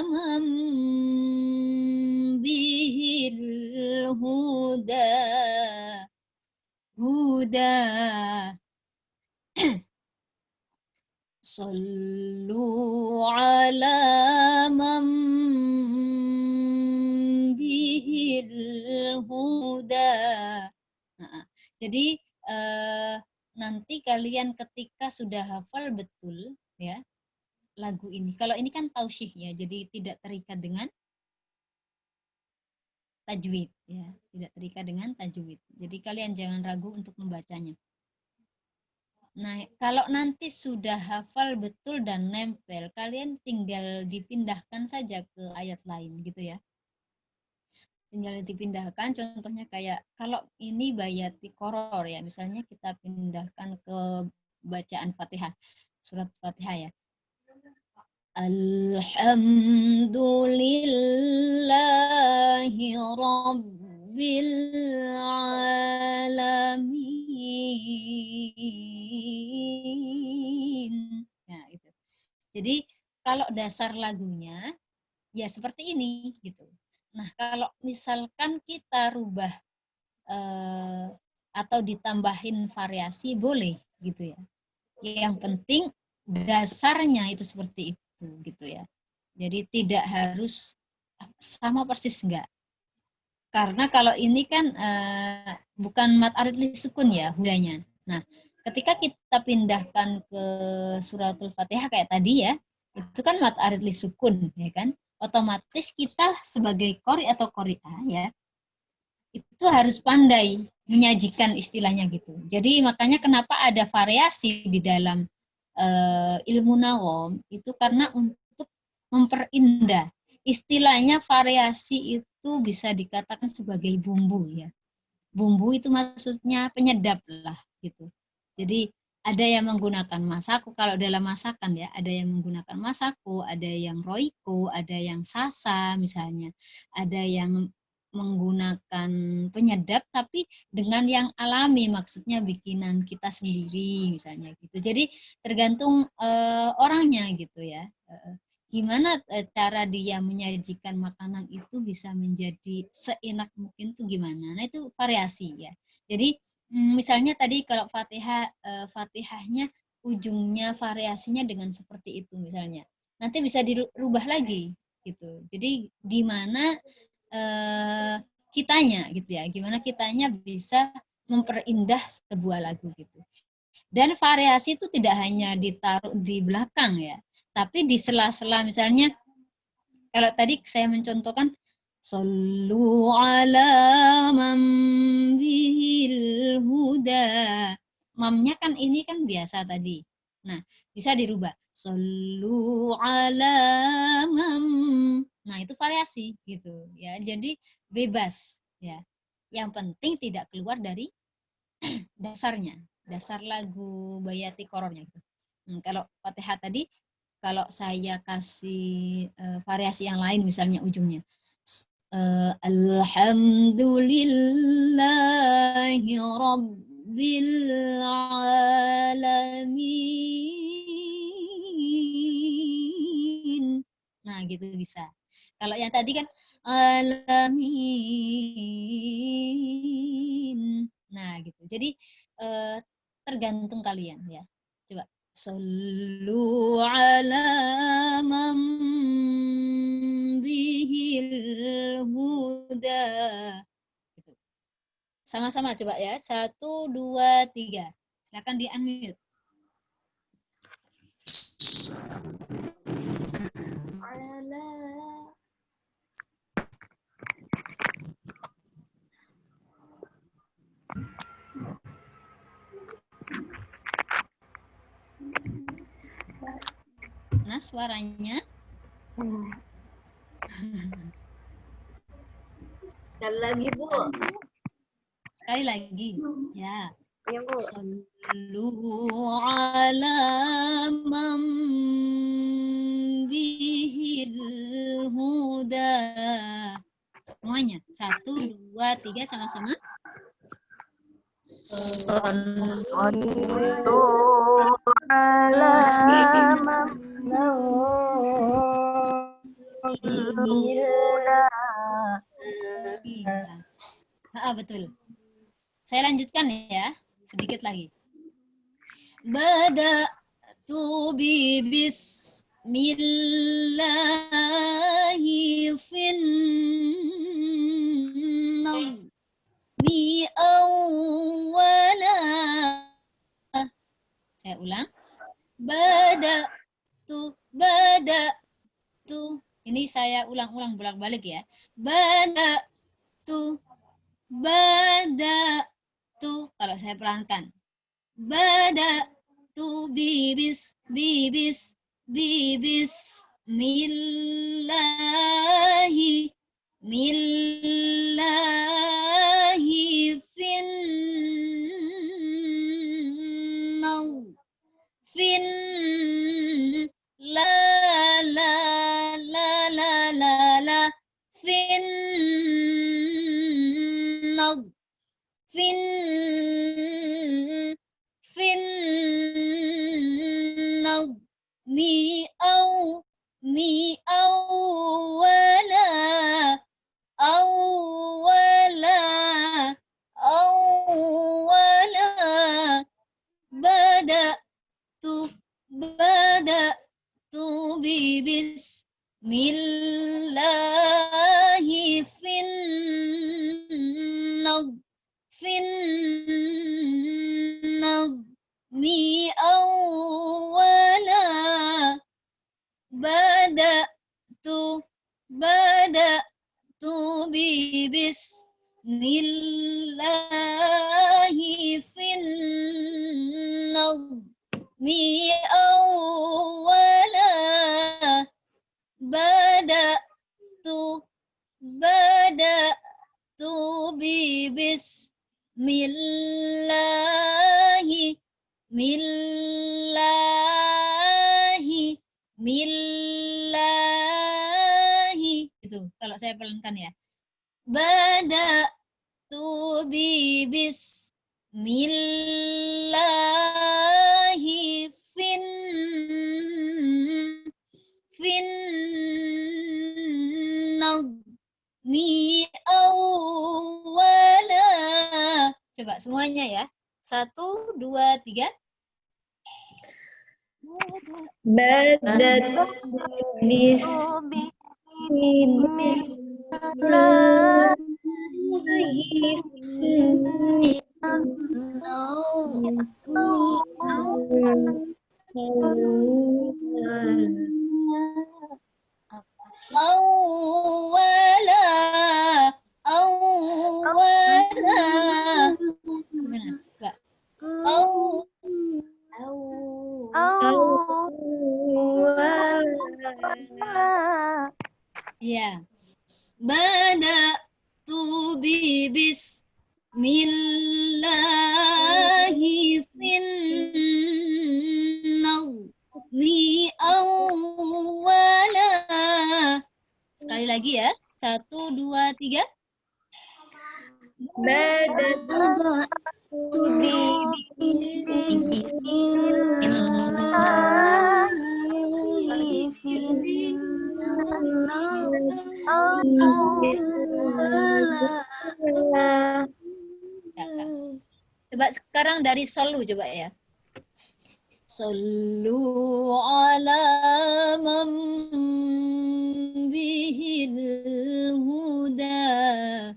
man bihil huda Sallu ala man bihil huda. Jadi nanti kalian ketika sudah hafal betul ya lagu ini. Kalau ini kan tausyih ya, jadi tidak terikat dengan tajwid ya, tidak terikat dengan tajwid. Jadi kalian jangan ragu untuk membacanya. Nah, kalau nanti sudah hafal betul dan nempel, kalian tinggal dipindahkan saja ke ayat lain gitu ya. Tinggal dipindahkan, contohnya kayak kalau ini bayati koror ya, misalnya kita pindahkan ke bacaan Fatihah, surat Fatihah ya. Alhamdulillahi Rabbil Alamin. Nah, itu. Jadi kalau dasar lagunya ya seperti ini gitu. Nah, kalau misalkan kita rubah atau ditambahin variasi boleh gitu ya. Yang penting dasarnya itu seperti itu gitu ya. Jadi tidak harus sama persis enggak. Karena kalau ini kan bukan mat arid li sukun ya hudanya. Nah, ketika kita pindahkan ke suratul Fatihah kayak tadi ya, itu kan mat arid li sukun ya kan. Otomatis kita sebagai qori atau qori'ah ya, itu harus pandai menyajikan istilahnya gitu. Jadi makanya kenapa ada variasi di dalam ilmu nawom itu karena untuk memperindah. Istilahnya variasi itu bisa dikatakan sebagai bumbu ya. Bumbu itu maksudnya penyedap lah gitu. Jadi ada yang menggunakan masako kalau dalam masakan ya, ada yang menggunakan masako, ada yang roiko, ada yang sasa misalnya, ada yang menggunakan penyedap tapi dengan yang alami, maksudnya bikinan kita sendiri misalnya gitu. Jadi tergantung orangnya gitu ya. Gimana cara dia menyajikan makanan itu bisa menjadi seenak mungkin tuh gimana. Nah itu variasi ya. Jadi misalnya tadi kalau Fatihahnya ujungnya variasinya dengan seperti itu misalnya. Nanti bisa dirubah lagi gitu. Jadi di mana kitanya gitu ya. Gimana kitanya bisa memperindah sebuah lagu gitu. Dan variasi itu tidak hanya ditaruh di belakang ya, tapi di sela-sela misalnya kalau tadi saya mencontohkan Sallu ala man bihil huda. Mamnya kan ini kan biasa tadi. Nah, bisa dirubah. Sallu ala man. Nah, itu variasi gitu ya. Jadi bebas ya. Yang penting tidak keluar dari dasarnya, dasar lagu bayati korornya gitu. Kalau Fatihah tadi kalau saya kasih variasi yang lain misalnya ujungnya Alhamdulillahi Rabbil Alamin. Nah gitu bisa. Kalau yang tadi kan Alamin. Nah gitu. Jadi tergantung kalian ya. Coba. Sallu ala man bihil huda. Gitu. Sama-sama coba ya. 1, 2, 3. Silakan di unmute. Nah, suaranya. Sekali lagi, Bu. Sekali lagi. Ya. Iya, Bu. Sallu ala man bihil huda. Semuanya. 1, 2, 3 sama-sama. Betul. Saya lanjutkan ya, sedikit lagi. Bada'tu bi bismillahi mi awwala. Saya ulang. Bada'tu. Ini saya ulang-ulang bolak-balik ya. Bada'tu. Kalau saya pelankan. Bada'tu bibis millahi fin la la la la la la fin mi awwala bada'tu bi bismillahi mi awwala bada'tu bi bismillahi mi awwala bada'tu bi bismillahi itu kalau saya pelankan ya. Bada'tu bi bismillahi mi awwala. Coba semuanya ya. 1, 2, 3. Bada'tu Awwala. Gimana? Coba. Ya. Bada'tu bi bismillahi mi awwala. Sekali lagi ya. 1, 2, 3. Bada'tu bi Coba sekarang dari solu coba ya. Sallu ala man bihil huda.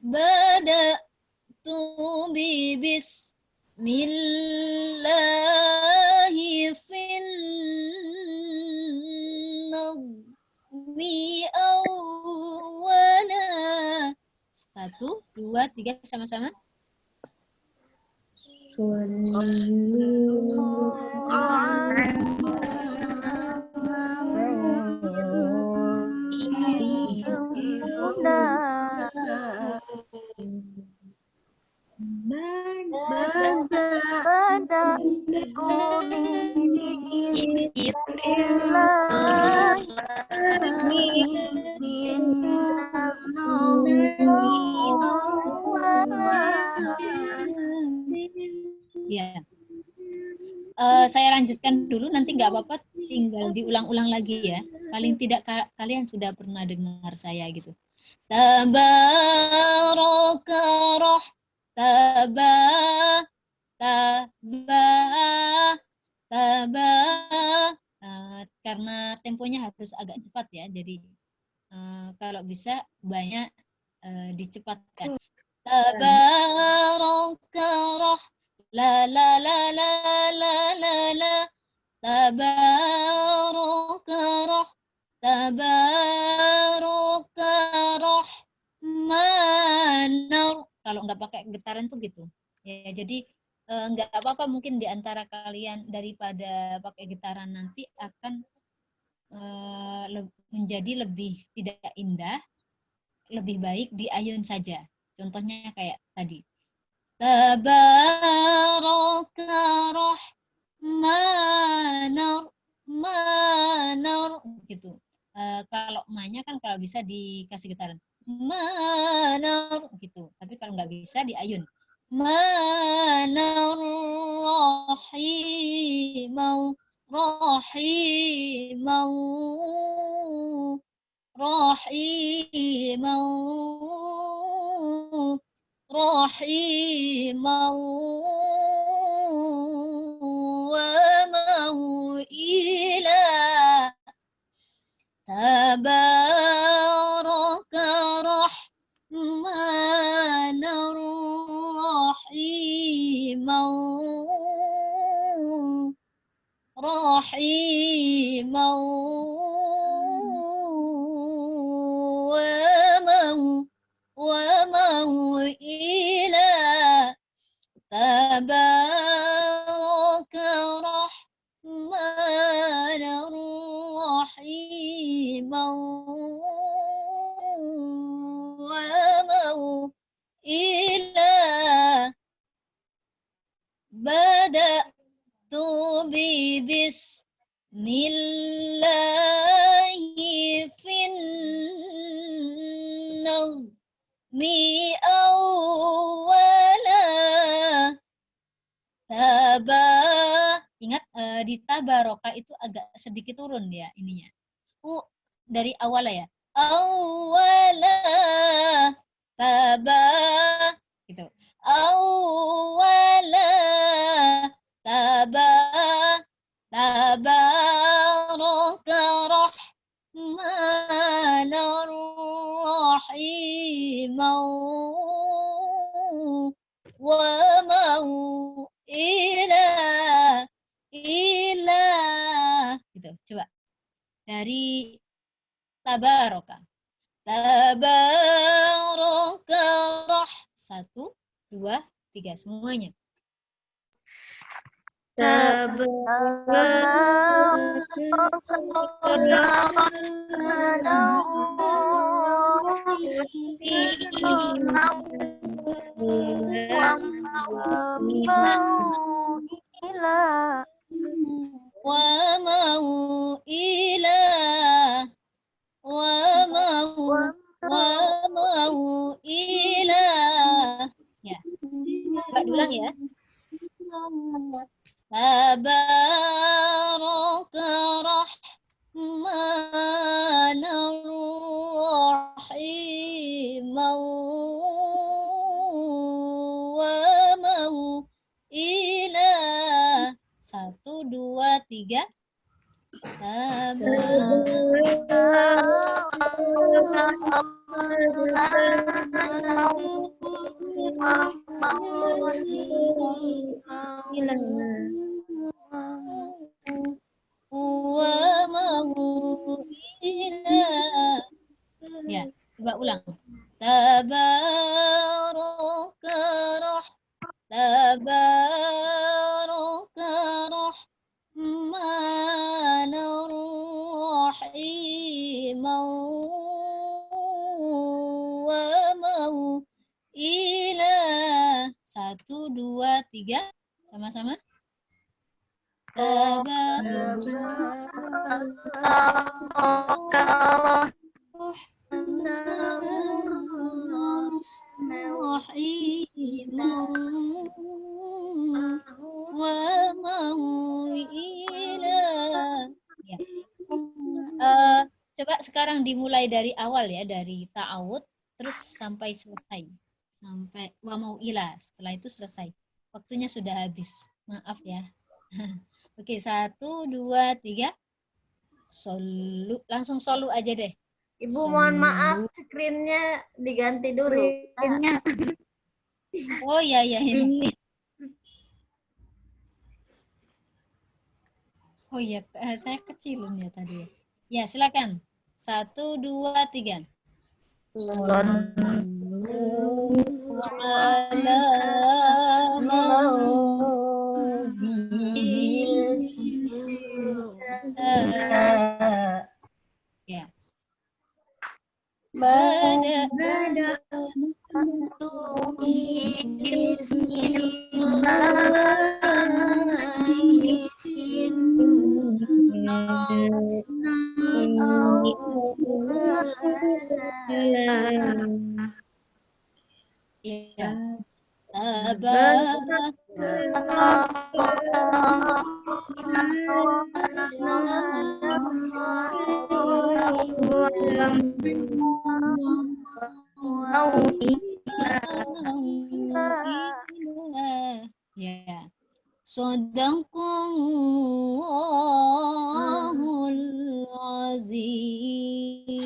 Bada'tu bi bismillahi fin mi awwala. 1, 2, 3 sama-sama. Ya. Saya lanjutkan dulu, nanti nggak apa-apa, tinggal diulang-ulang lagi ya. Paling tidak kalian sudah pernah dengar saya gitu. Tabarakallah, karena temponya harus agak cepat ya, jadi kalau bisa banyak dicepatkan. Tabarakallah, la la la la la la la, tabarakallah, tabarakallah, manar. Kalau nggak pakai getaran tuh gitu ya, jadi nggak apa-apa, mungkin di antara kalian daripada pakai getaran nanti akan menjadi lebih tidak indah, lebih baik di ayun saja. Contohnya kayak tadi. Tabaraka rahmanar, manar gitu. Kalau ma-nya kan kalau bisa dikasih getaran. Manar gitu. Tapi kalau nggak bisa di ayun. Manar rahimau, rahimau, rahimau, rahimau, wa mau'ilah. Tabaraka rahmanar rahimau, rahimau, wa mau'ilah. Tabaraka rahmanar rahimau, wa mau'ilah. Bada'tu bi bismillahi fin nazmi awwala. Ingat di tabaroka itu agak sedikit turun ya ininya. Dari awala ya. Awala gitu. Awala tabaraka rahmanar rahimau, wa mau'ilah, gitu. Coba dari tabaraka. Tabaraka rah. 1, 2, 3 semuanya. Wa mau'ilah, wa mau'ilah. Ya. Coba diulang ya. Tabaraka rahmanar rahimau, wa mau'ilah. 1, 2, 3. Wa mau'ilah. Ya, coba ulang. Tabaraka rahmanur rahim wa mau'ilah. 1, 2, 3. Sama-sama. Coba sekarang dimulai dari awal ya, dari ta'awud terus sampai selesai. Sampai wa mau'ilah. Setelah itu selesai. Waktunya sudah habis. Maaf ya. Oke, 1, 2, 3. Solu. Langsung solu aja deh. Ibu mohon maaf, screen-nya diganti dulu. Oh iya ini. Oh iya, saya kecilin ya tadi. Ya, silakan. 1, 2, 3. Ya. Ya. Ya. Shadaqallahul azim.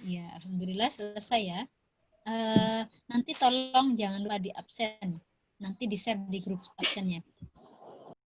Ya, alhamdulillah selesai ya. Nanti tolong jangan lupa di absen. Nanti di-share di grup absennya.